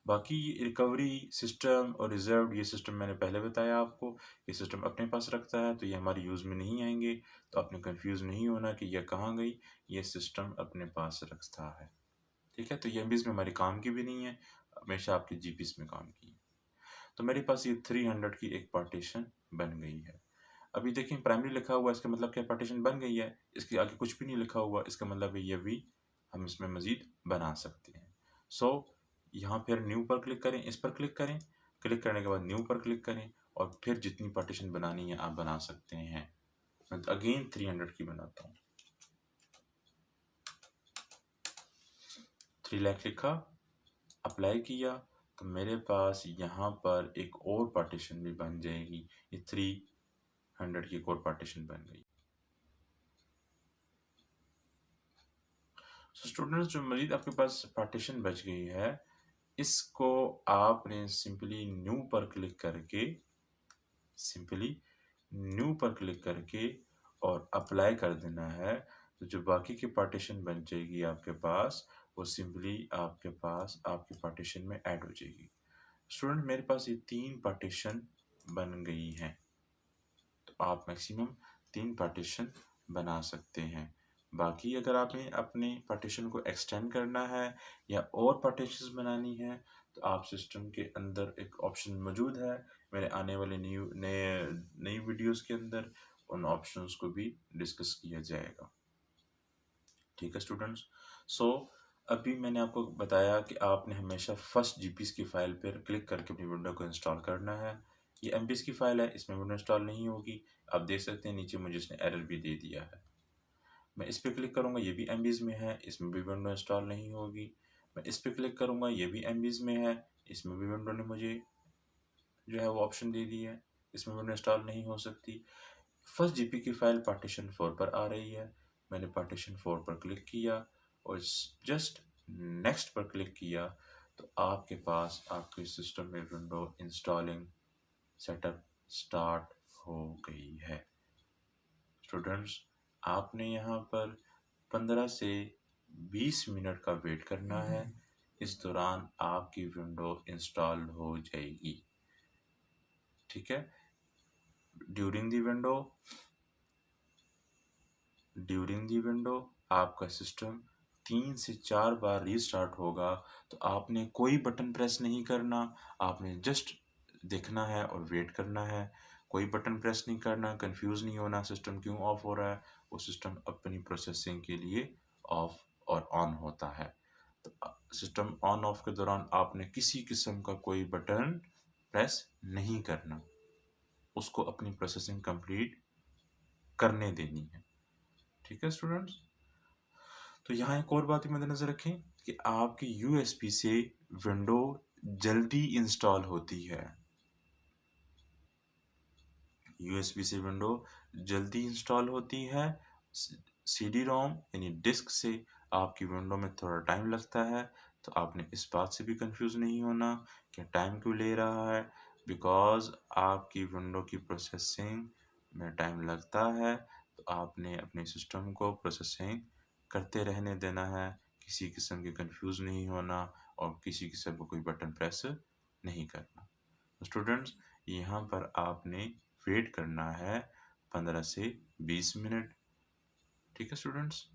[SPEAKER 1] बाकी रिकवरी सिस्टम और रिजर्व, ये सिस्टम मैंने पहले बताया आपको। ये सिस्टम अपने पास रखता है तो ये हमारे यूज़ में नहीं आएंगे, तो आपने कंफ्यूज नहीं होना कि ये कहाँ गई। ये सिस्टम अपने पास रखता है। ठीक है, तो ये एमबीज में हमारे काम की भी नहीं है, हमेशा आपके जीपीस में काम की है। तो मेरे पास ये 300 की एक पार्टीशन बन गई है। अभी देखें प्राइमरी लिखा हुआ है, इसका मतलब क्या पार्टीशन बन गई है। इसके आगे कुछ भी नहीं लिखा हुआ, इसका मतलब ये भी हम इसमें मज़ीद बना सकते हैं। सो यहाँ फिर न्यू पर क्लिक करें, इस पर क्लिक करें, क्लिक करने के बाद न्यू पर क्लिक करें और फिर जितनी पार्टीशन बनानी है आप बना सकते हैं। मैं अगेन 300 की बनाता हूँ। 3 लाख लिखा, अप्लाई किया, तो मेरे पास यहाँ पर एक और पार्टीशन भी बन जाएगी। ये 300 की एक और पार्टीशन बन गई। स्टूडेंट्स, जो मजीद आपके पास पार्टीशन बच गई है, इसको आपने सिंपली न्यू पर क्लिक करके, और अप्लाई कर देना है। तो जो बाकी की पार्टीशन बन जाएगी आपके पास, वो सिंपली आपके पास आपकी पार्टीशन में ऐड हो जाएगी। स्टूडेंट, मेरे पास ये 3 पार्टीशन बन गई हैं। तो आप मैक्सिमम 3 पार्टीशन बना सकते हैं। बाकी अगर आपने अपने पार्टीशन को एक्सटेंड करना है या और पार्टीशंस बनानी है, तो आप सिस्टम के अंदर एक ऑप्शन मौजूद है। मेरे आने वाले नई वीडियोस के अंदर उन ऑप्शंस को भी डिस्कस किया जाएगा। ठीक है स्टूडेंट्स, सो अभी मैंने आपको बताया कि आपने हमेशा फर्स्ट जीपीस की फाइल पर क्लिक करके अपनी विंडो को इंस्टॉल करना है। ये एमपीस की फाइल है, इसमें विंडो इंस्टॉल नहीं होगी। आप देख सकते हैं नीचे मुझे इसने एरर भी दे दिया है। मैं इस पर क्लिक करूँगा, ये भी एमबीज में है, इसमें भी विंडो इंस्टॉल नहीं होगी। मैं इस पर क्लिक करूँगा, ये भी एमबीज में है, इसमें भी विंडो ने मुझे जो है वो ऑप्शन दे दी है, इसमें विंडो इंस्टॉल नहीं हो सकती। फर्स्ट जीपी की फाइल पार्टीशन 4 पर आ रही है। मैंने पार्टीशन 4 पर क्लिक किया और जस्ट नेक्स्ट पर क्लिक किया, तो आपके पास आपके सिस्टम में विंडो इंस्टॉलिंग सेटअप स्टार्ट हो गई है। स्टूडेंट्स, आपने यहाँ पर 15 से 20 मिनट का वेट करना है। इस दौरान आपकी विंडो इंस्टॉल हो जाएगी। ठीक है, ड्यूरिंग दी विंडो आपका सिस्टम 3 से 4 बार रीस्टार्ट होगा। तो आपने कोई बटन प्रेस नहीं करना, आपने जस्ट देखना है और वेट करना है। कोई बटन प्रेस नहीं करना, कंफ्यूज नहीं होना सिस्टम क्यों ऑफ हो रहा है। वो सिस्टम अपनी प्रोसेसिंग के लिए ऑफ और ऑन होता है। तो सिस्टम ऑन ऑफ के दौरान आपने किसी किस्म का कोई बटन प्रेस नहीं करना, उसको अपनी प्रोसेसिंग कंप्लीट करने देनी है। ठीक है स्टूडेंट्स, तो यहाँ एक और बात भी मद्देनजर रखें कि आपकी यूएसबी से विंडो जल्दी इंस्टॉल होती है। यूएसबी से विंडो जल्दी इंस्टॉल होती है। सीडी रोम यानी डिस्क से आपकी विंडो में थोड़ा टाइम लगता है, तो आपने इस बात से भी कंफ्यूज नहीं होना कि टाइम क्यों ले रहा है। बिकॉज आपकी विंडो की प्रोसेसिंग में टाइम लगता है, तो आपने अपने सिस्टम को प्रोसेसिंग करते रहने देना है। किसी किस्म की कंफ्यूज नहीं होना और किसी किस्म का कोई बटन प्रेस नहीं करना। स्टूडेंट्स, यहाँ पर आपने वेट करना है 15 से 20 मिनट। ठीक है स्टूडेंट्स,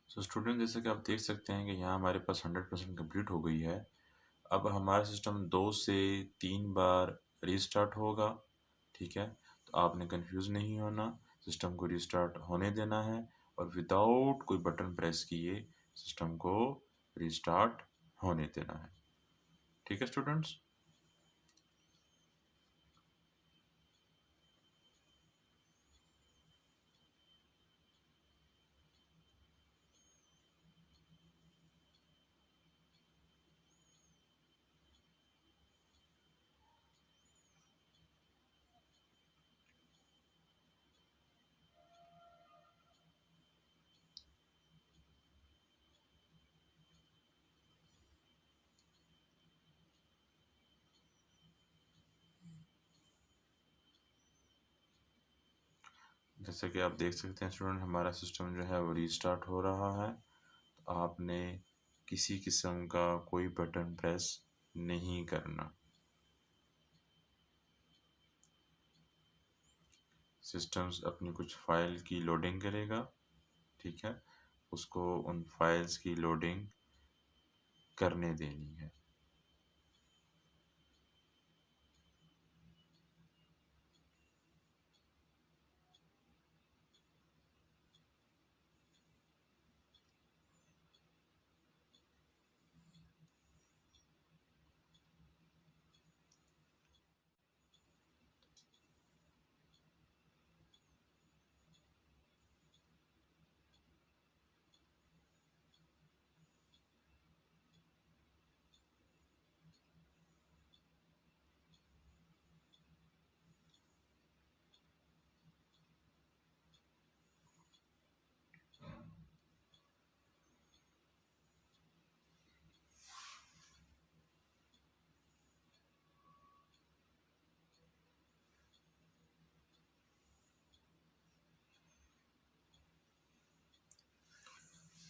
[SPEAKER 1] सो स्टूडेंट जैसे कि आप देख सकते हैं कि यहाँ हमारे पास 100% कंप्लीट हो गई है। अब हमारा सिस्टम 2 से 3 बार रीस्टार्ट होगा। ठीक है, तो आपने कंफ्यूज नहीं होना, सिस्टम को रीस्टार्ट होने देना है और विदाउट कोई बटन प्रेस किए सिस्टम को रीस्टार्ट होने देना है। ठीक है स्टूडेंट्स, जैसे कि आप देख सकते हैं स्टूडेंट, हमारा सिस्टम जो है वो रीस्टार्ट हो रहा है। तो आपने किसी किस्म का कोई बटन प्रेस नहीं करना। सिस्टम्स अपनी कुछ फाइल की लोडिंग करेगा। ठीक है, उसको उन फाइल्स की लोडिंग करने देनी है।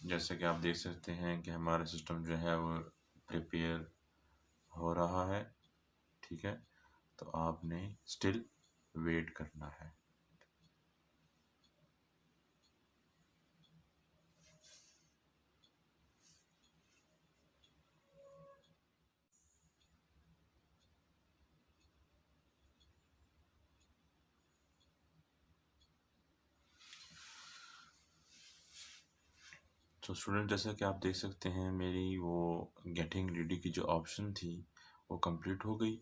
[SPEAKER 1] जैसे कि आप देख सकते हैं कि हमारा सिस्टम जो है वो प्रिपेयर हो रहा है। ठीक है, तो आपने स्टिल वेट करना है। तो स्टूडेंट जैसा कि आप देख सकते हैं, मेरी वो गेटिंग रेडी की जो ऑप्शन थी वो कंप्लीट हो गई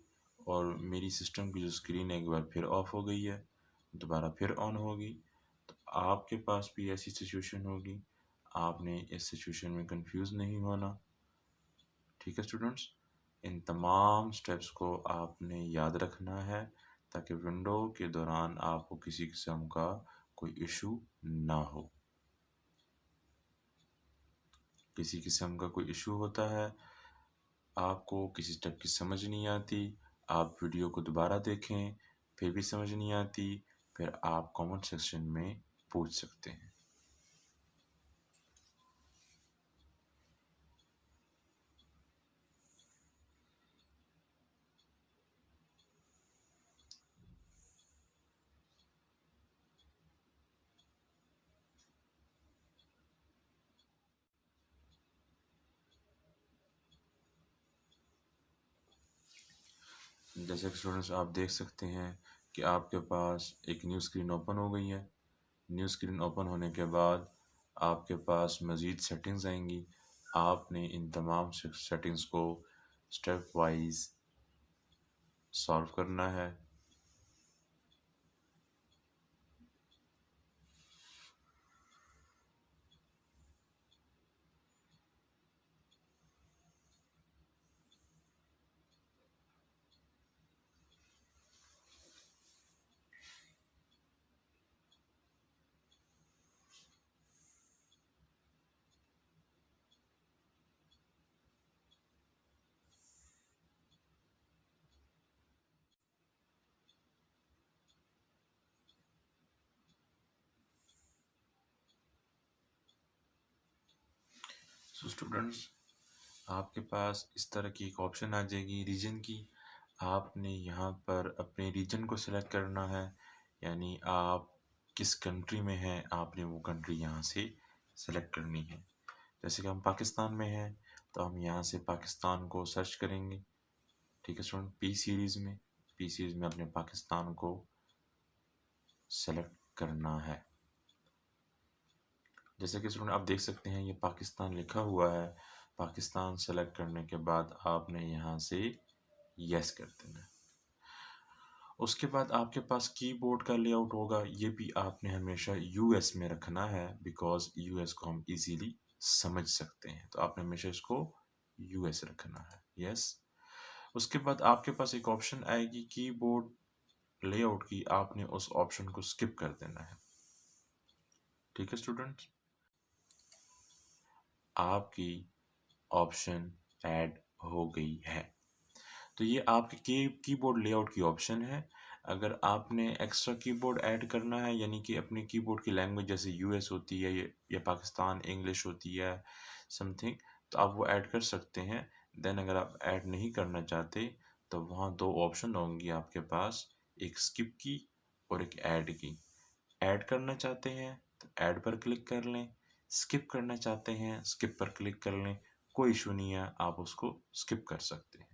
[SPEAKER 1] और मेरी सिस्टम की जो स्क्रीन है एक बार फिर ऑफ हो गई है, दोबारा फिर ऑन होगी। तो आपके पास भी ऐसी सिचुएशन होगी, आपने इस सिचुएशन में कंफ्यूज नहीं होना। ठीक है स्टूडेंट्स, इन तमाम स्टेप्स को आपने याद रखना है ताकि विंडो के दौरान आपको किसी किस्म का कोई इशू ना हो। किसी किस्म का कोई इशू होता है, आपको किसी स्टेप की समझ नहीं आती, आप वीडियो को दोबारा देखें, फिर भी समझ नहीं आती, फिर आप कमेंट सेक्शन में पूछ सकते हैं। जैसे कि स्टूडेंट्स आप देख सकते हैं कि आपके पास एक न्यू स्क्रीन ओपन हो गई है। न्यू स्क्रीन ओपन होने के बाद आपके पास मज़ीद सेटिंग्स आएंगी। आपने इन तमाम सेटिंग्स को स्टेप वाइज सॉल्व करना है। सो स्टूडेंट्स आपके पास इस तरह की एक ऑप्शन आ जाएगी रीजन की। आपने यहाँ पर अपने रीजन को सिलेक्ट करना है, यानी आप किस कंट्री में हैं आपने वो कंट्री यहाँ से सिलेक्ट करनी है। जैसे कि हम पाकिस्तान में हैं तो हम यहाँ से पाकिस्तान को सर्च करेंगे। ठीक है स्टूडेंट, पी सीरीज़ में अपने पाकिस्तान को सेलेक्ट करना है। जैसे कि स्टूडेंट आप देख सकते हैं ये पाकिस्तान लिखा हुआ है। पाकिस्तान सेलेक्ट करने के बाद आपने यहाँ से यस कर देना है। उसके बाद आपके पास कीबोर्ड का लेआउट होगा, ये भी आपने हमेशा यूएस में रखना है, बिकॉज यूएस को हम इजीली समझ सकते हैं, तो आपने हमेशा इसको यूएस रखना है। यस। उसके बाद आपके पास एक ऑप्शन आएगी कीबोर्ड लेआउट की, आपने उस ऑप्शन को स्किप कर देना है। ठीक है स्टूडेंट्स, आपकी ऑप्शन ऐड हो गई है। तो ये आपके कीबोर्ड लेआउट की ऑप्शन है। अगर आपने एक्स्ट्रा कीबोर्ड ऐड करना है, यानी कि अपनी कीबोर्ड की लैंग्वेज जैसे यूएस होती है या पाकिस्तान इंग्लिश होती है समथिंग, तो आप वो ऐड कर सकते हैं। देन अगर आप ऐड नहीं करना चाहते तो वहाँ दो ऑप्शन होंगी आपके पास, एक स्किप की और एक ऐड की। ऐड करना चाहते हैं तो ऐड पर क्लिक कर लें, स्किप करना चाहते हैं स्किप पर क्लिक कर लें, कोई इशू नहीं है, आप उसको स्किप कर सकते हैं।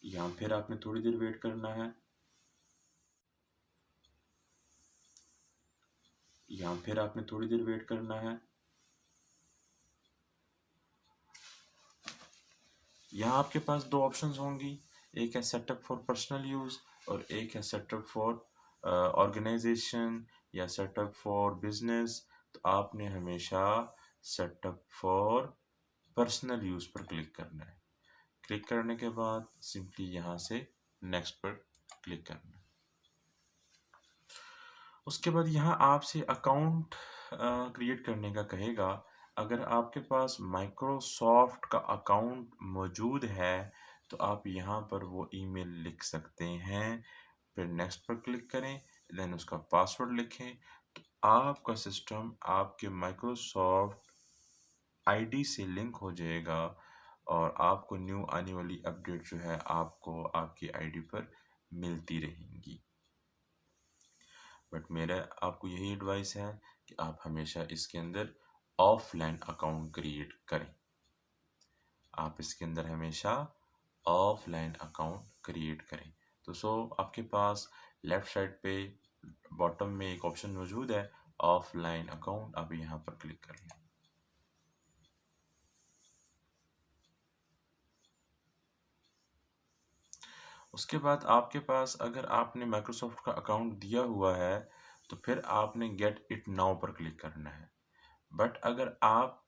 [SPEAKER 1] यहाँ फिर आपने थोड़ी देर वेट करना है। यहाँ फिर आपने थोड़ी देर वेट करना है। यहाँ आपके पास दो ऑप्शंस होंगी, एक है सेटअप फॉर पर्सनल यूज़ और एक है सेटअप फॉर ऑर्गेनाइजेशन या सेटअप फॉर बिजनेस। तो आपने हमेशा सेटअप फॉर पर्सनल यूज़ पर क्लिक करना है। क्लिक करने के बाद सिंपली यहाँ से नेक्स्ट पर क्लिक करना है। उसके बाद यहाँ आपसे अकाउंट क्रिएट करने का कहेगा। अगर आपके पास माइक्रोसॉफ्ट का अकाउंट मौजूद है तो आप यहाँ पर वो ईमेल लिख सकते हैं, फिर नेक्स्ट पर क्लिक करें, देन उसका पासवर्ड लिखें, तो आपका सिस्टम आपके माइक्रोसॉफ्ट आईडी से लिंक हो जाएगा और आपको न्यू आने वाली अपडेट जो है आपको आपकी आईडी पर मिलती रहेंगी। बट मेरा आपको यही एडवाइस है कि आप हमेशा इसके अंदर ऑफलाइन अकाउंट क्रिएट करें। आप इसके अंदर हमेशा ऑफलाइन अकाउंट क्रिएट करें। तो आपके पास लेफ्ट साइड पे बॉटम में एक ऑप्शन मौजूद है ऑफलाइन अकाउंट, आप यहाँ पर क्लिक कर लें। उसके बाद आपके पास अगर आपने माइक्रोसॉफ्ट का अकाउंट दिया हुआ है तो फिर आपने गेट इट नाउ पर क्लिक करना है। बट अगर आप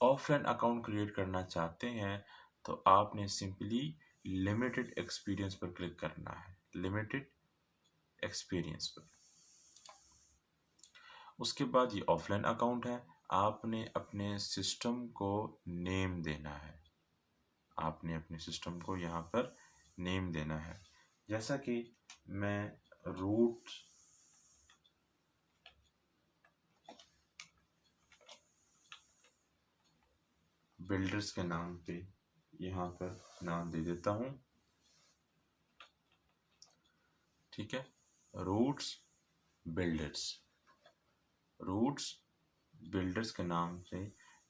[SPEAKER 1] ऑफलाइन अकाउंट क्रिएट करना चाहते हैं तो आपने सिंपली लिमिटेड एक्सपीरियंस पर क्लिक करना है, लिमिटेड एक्सपीरियंस पर। उसके बाद ये ऑफलाइन अकाउंट है, आपने अपने सिस्टम को नेम देना है। आपने अपने सिस्टम को यहाँ पर नेम देना है, जैसा कि मैं रूट बिल्डर्स के नाम पे यहाँ पर नाम दे देता हूँ। ठीक है, रूट्स बिल्डर्स, रूट्स बिल्डर्स के नाम से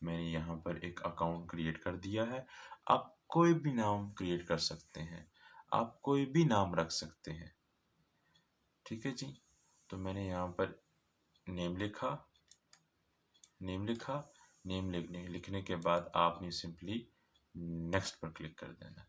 [SPEAKER 1] मैंने यहाँ पर एक अकाउंट क्रिएट कर दिया है। आप कोई भी नाम क्रिएट कर सकते हैं, आप कोई भी नाम रख सकते हैं। ठीक है जी। तो मैंने यहाँ पर नेम लिखा, नेम लिखा, नेम लिखने के बाद आपने सिंपली नेक्स्ट पर क्लिक कर देना।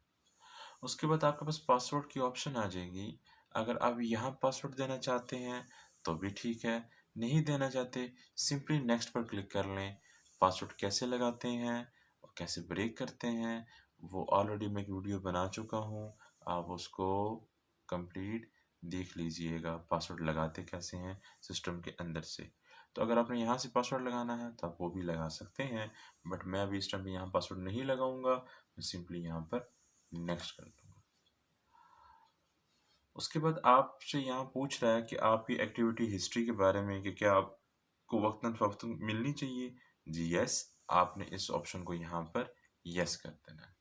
[SPEAKER 1] उसके बाद आपके पास पासवर्ड की ऑप्शन आ जाएगी। अगर आप यहाँ पासवर्ड देना चाहते हैं तो भी ठीक है, नहीं देना चाहते सिंपली नेक्स्ट पर क्लिक कर लें। पासवर्ड कैसे लगाते हैं और कैसे ब्रेक करते हैं वो ऑलरेडी मैं एक वीडियो बना चुका हूँ, आप उसको कंप्लीट देख लीजिएगा। पासवर्ड लगाते कैसे हैं सिस्टम के अंदर से। तो अगर आपने यहाँ से पासवर्ड लगाना है तो आप वो भी लगा सकते हैं, बट मैं अभी इस टाइम यहाँ पासवर्ड नहीं लगाऊंगा, मैं सिंपली यहाँ पर नेक्स्ट कर दूंगा। उसके बाद आपसे यहाँ पूछ रहा है कि आपकी एक्टिविटी हिस्ट्री के बारे में, कि क्या आपको वक्तन फवक्तन मिलनी चाहिए। जी यस, आपने इस ऑप्शन को यहाँ पर यस कर देना है।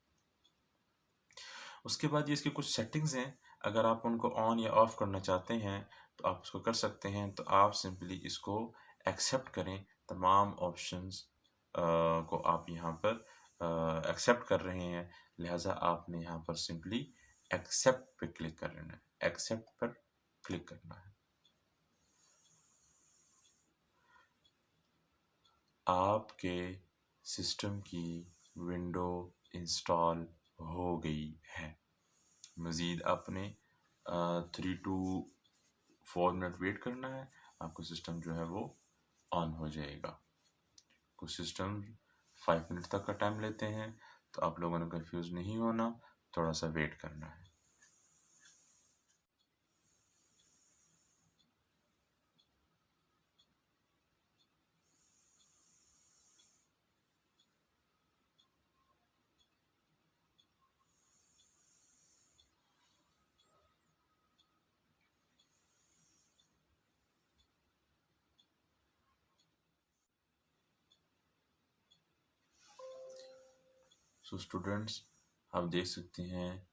[SPEAKER 1] उसके बाद ये इसकी कुछ सेटिंग्स हैं, अगर आप उनको ऑन या ऑफ करना चाहते हैं तो आप उसको कर सकते हैं। तो आप सिंपली इसको एक्सेप्ट करें, तमाम ऑप्शंस को आप यहाँ पर एक्सेप्ट कर रहे हैं, लिहाजा आपने यहाँ पर सिंपली एक्सेप्ट पे क्लिक कर लेना है, एक्सेप्ट पर क्लिक करना है। आपके सिस्टम की विंडो इंस्टॉल हो गई है। मज़ीद आपने 3 to 4 मिनट वेट करना है, आपका सिस्टम जो है वो ऑन हो जाएगा। कुछ सिस्टम 5 मिनट तक का टाइम लेते हैं, तो आप लोगों ने कंफ्यूज नहीं होना, थोड़ा सा वेट करना है। सो स्टूडेंट्स, आप देख सकते हैं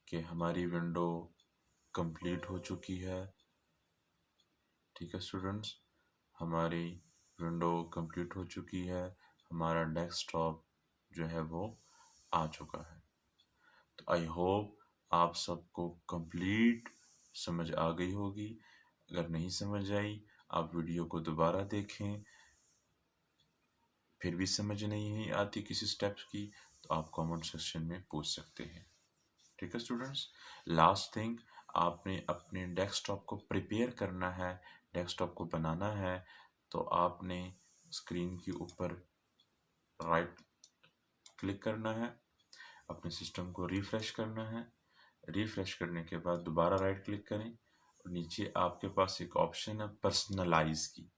[SPEAKER 1] कि हमारी विंडो कंप्लीट हो चुकी है। ठीक है स्टूडेंट्स, हमारी विंडो कंप्लीट हो चुकी है, हमारा डेस्कटॉप जो है वो आ चुका है। तो आई होप आप सबको कंप्लीट समझ आ गई होगी। अगर नहीं समझ आई, आप वीडियो को दोबारा देखें, फिर भी समझ नहीं आती किसी स्टेप्स की, तो आप कमेंट सेक्शन में पूछ सकते हैं। ठीक है स्टूडेंट्स, लास्ट थिंग, आपने अपने डेस्कटॉप को प्रिपेयर करना है, डेस्कटॉप को बनाना है, तो आपने स्क्रीन के ऊपर राइट क्लिक करना है, अपने सिस्टम को रिफ्रेश करना है। रिफ्रेश करने के बाद दोबारा राइट क्लिक करें और नीचे आपके पास एक ऑप्शन है पर्सनलाइज की,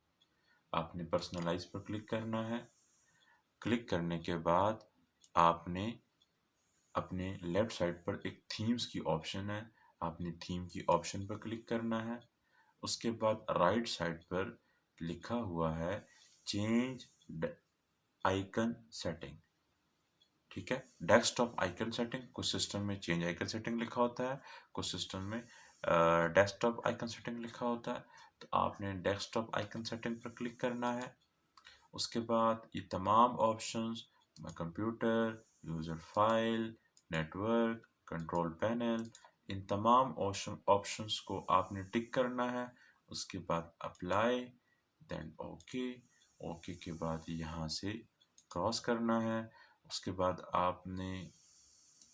[SPEAKER 1] आपने पर्सनलाइज पर क्लिक करना है। क्लिक करने के बाद आपने अपने लेफ्ट साइड पर एक थीम्स की ऑप्शन है, आपने थीम की ऑप्शन पर क्लिक करना है। उसके बाद राइट साइड पर लिखा हुआ है चेंज आइकन सेटिंग। ठीक है, डेस्कटॉप आइकन सेटिंग, कुछ सिस्टम में चेंज आइकन सेटिंग लिखा होता है, कुछ सिस्टम में डेस्कटॉप आइकन सेटिंग लिखा होता है। तो आपने डेस्कटॉप आइकन सेटिंग पर क्लिक करना है। उसके बाद ये तमाम options, computer, user file, network, control panel, इन तमाम ऑप्शंस को आपने टिक करना है। उसके बाद अप्लाई, देन ओके, ओके के बाद यहाँ से क्रॉस करना है। उसके बाद आपने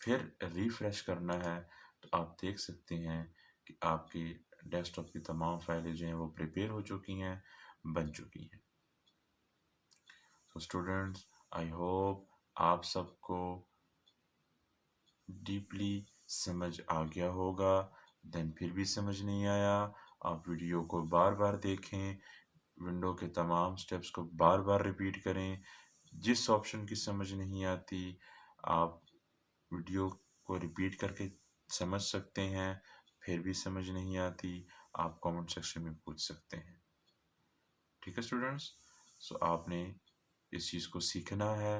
[SPEAKER 1] फिर रिफ्रेश करना है, तो आप देख सकते हैं कि आपकी डेस्कटॉप की तमाम फाइलें जो हैं वो प्रिपेयर हो चुकी हैं, बन चुकी हैं। तो स्टूडेंट्स, आई होप आप सबको डीपली समझ आ गया होगा। देन फिर भी समझ नहीं आया, आप वीडियो को बार बार देखें, विंडो के तमाम स्टेप्स को बार बार रिपीट करें। जिस ऑप्शन की समझ नहीं आती, आप वीडियो को रिपीट करके समझ सकते हैं। फिर भी समझ नहीं आती, आप कमेंट सेक्शन में पूछ सकते हैं। ठीक है स्टूडेंट्स, सो आपने इस चीज़ को सीखना है,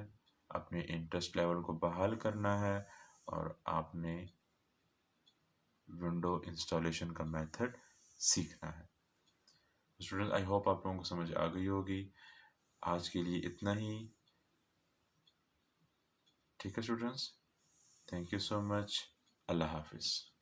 [SPEAKER 1] अपने इंटरेस्ट लेवल को बहाल करना है, और आपने विंडो इंस्टॉलेशन का मेथड सीखना है। स्टूडेंट्स, आई होप आप लोगों को समझ आ गई होगी। आज के लिए इतना ही। ठीक है students, thank you so much. अल्लाह हाफिज़।